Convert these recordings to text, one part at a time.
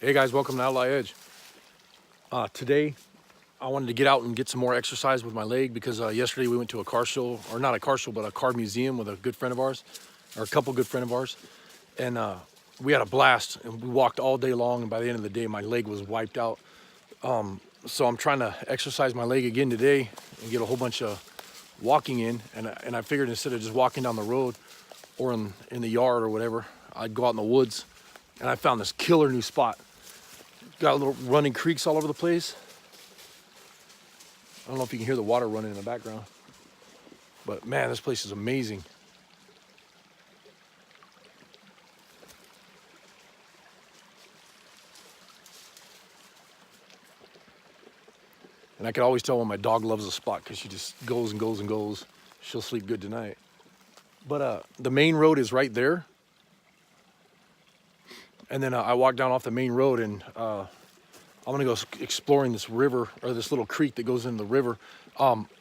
Hey guys, welcome to Outlaw Edge. Today, I wanted to get out and get some more exercise with my leg because yesterday we went to a car show, or not a car show, but a car museum with a good friend of ours, or a couple good friend of ours, and we had a blast. And we walked all day long, and by the end of the day, my leg was wiped out. So I'm trying to exercise my leg again today and get a whole bunch of walking in. And I figured instead of just walking down the road or in the yard or whatever, I'd go out in the woods. And I found this killer new spot. Got little running creeks all over the place. I don't know if you can hear the water running in the background, but man, this place is amazing. And I can always tell when my dog loves a spot because she just goes and goes and goes. She'll sleep good tonight. But the main road is right there. And then I walk down off the main road and I'm gonna go exploring this river or this little creek that goes into the river.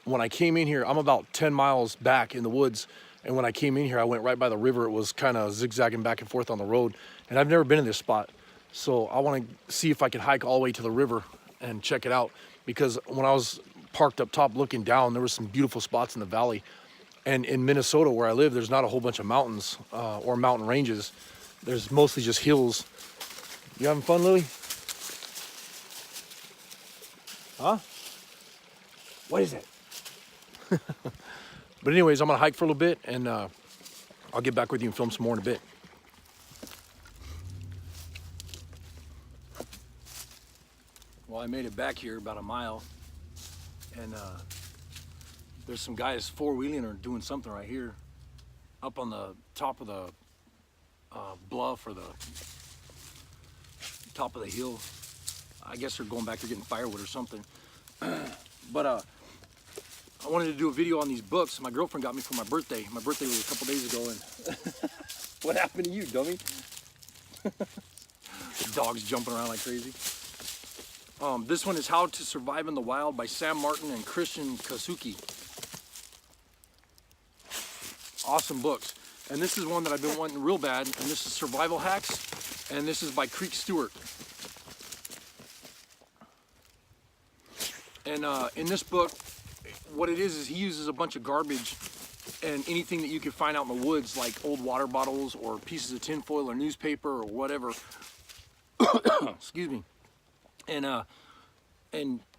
When I came in here, I'm about 10 miles back in the woods. And when I came in here, I went right by the river. It was kind of zigzagging back and forth on the road. And I've never been in this spot. So I want to see if I can hike all the way to the river and check it out. Because when I was parked up top looking down, there were some beautiful spots in the valley. And in Minnesota, where I live, there's not a whole bunch of mountains or mountain ranges. There's mostly just hills. You having fun, Lily? Huh? What is it? But anyways, I'm gonna hike for a little bit and I'll get back with you and film some more in a bit. Well, I made it back here about a mile and there's some guys four-wheeling or doing something right here up on the top of the bluff or the top of the hill. I guess they're going back there getting firewood or something. But I wanted to do a video on these books. My girlfriend got me for my birthday. My birthday was a couple days ago, and what happened to you, dummy? Dogs jumping around like crazy. This one is How to Survive in the Wild by Sam Martin and Christian Kasuki. Awesome books. And this is one that I've been wanting real bad, and this is Survival Hacks, and this is by Creek Stewart. And in this book, what it is he uses a bunch of garbage and anything that you can find out in the woods, like old water bottles or pieces of tinfoil or newspaper or whatever, excuse me, and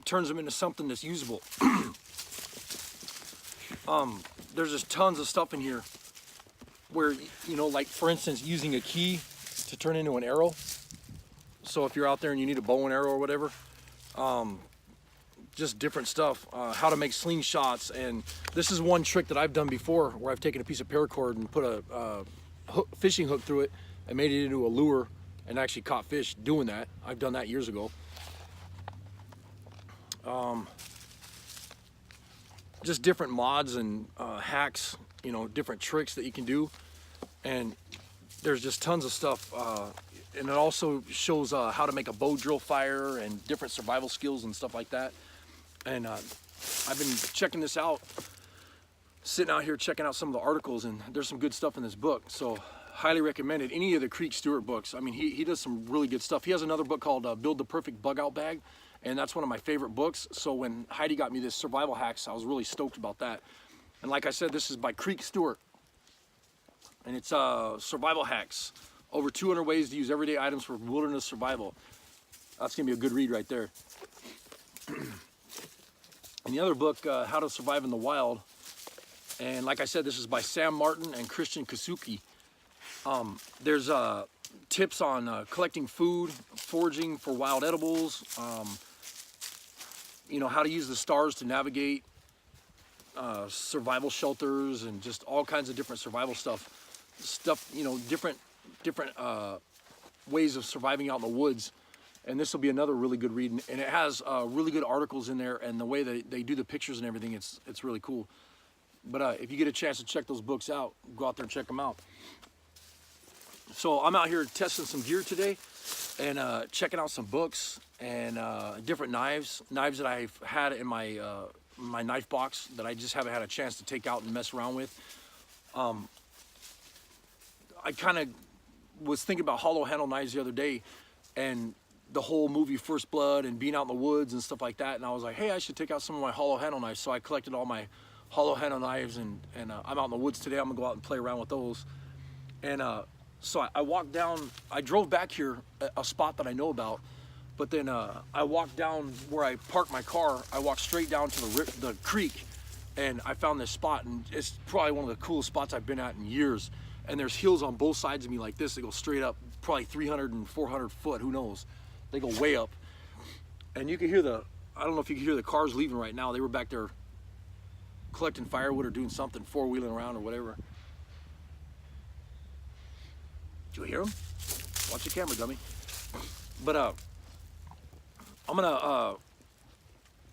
turns them into something that's usable. There's just tons of stuff in here where, you know, like for instance, using a key to turn into an arrow. So if you're out there and you need a bow and arrow or whatever, just different stuff, how to make slingshots. And this is one trick that I've done before where I've taken a piece of paracord and put a fishing hook through it and made it into a lure and actually caught fish doing that. I've done that years ago. Just different mods and hacks, you know, different tricks that you can do. And there's just tons of stuff. And it also shows how to make a bow drill fire and different survival skills and stuff like that. And I've been checking this out, sitting out here checking out some of the articles, and there's some good stuff in this book. So highly recommended. Any of the Creek Stewart books. I mean, he does some really good stuff. He has another book called Build the Perfect Bug Out Bag, and that's one of my favorite books. So when Heidi got me this Survival Hacks, I was really stoked about that. And like I said, this is by Creek Stewart, and it's Survival Hacks. Over 200 ways to use everyday items for wilderness survival. That's gonna be a good read right there. And the other book, How to Survive in the Wild, and like I said, this is by Sam Martin and Christian Kasuki. There's tips on collecting food, foraging for wild edibles, you know, how to use the stars to navigate, survival shelters, and just all kinds of different survival stuff, you know, different ways of surviving out in the woods. And this will be another really good read, and it has really good articles in there, and the way that they do the pictures and everything, it's really cool. But if you get a chance to check those books out, go out there and check them out. So I'm out here testing some gear today and checking out some books and different knives that I've had in my my knife box that I just haven't had a chance to take out and mess around with. I kind of was thinking about hollow handle knives the other day, and the whole movie First Blood and being out in the woods and stuff like that. And I was like, hey, I should take out some of my hollow handle knives. So I collected all my hollow handle knives, and I'm out in the woods today. I'm gonna go out and play around with those. And so I walked down, I drove back here, a spot that I know about, but then I walked down where I parked my car. I walked straight down to the creek, and I found this spot, and it's probably one of the coolest spots I've been at in years. And there's hills on both sides of me like this. They go straight up, probably 300 and 400 foot, who knows. They go way up. And you can hear I don't know if you can hear the cars leaving right now. They were back there collecting firewood or doing something, four-wheeling around or whatever. Did you hear them? Watch the camera, dummy. But I'm gonna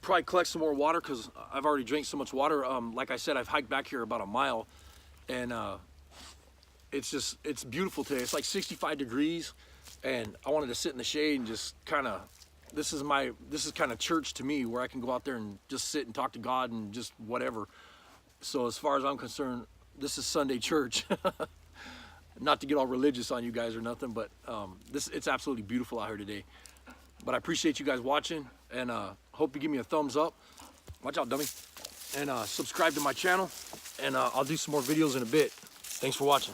probably collect some more water because I've already drank so much water. Like I said, I've hiked back here about a mile, and it's beautiful today. It's like 65 degrees, and I wanted to sit in the shade and just kind of, this is kind of church to me, where I can go out there and just sit and talk to God and just whatever. So as far as I'm concerned, this is Sunday church. Not to get all religious on you guys or nothing, but it's absolutely beautiful out here today. But I appreciate you guys watching, and hope you give me a thumbs up. Watch out, dummy. And subscribe to my channel, and I'll do some more videos in a bit. Thanks for watching.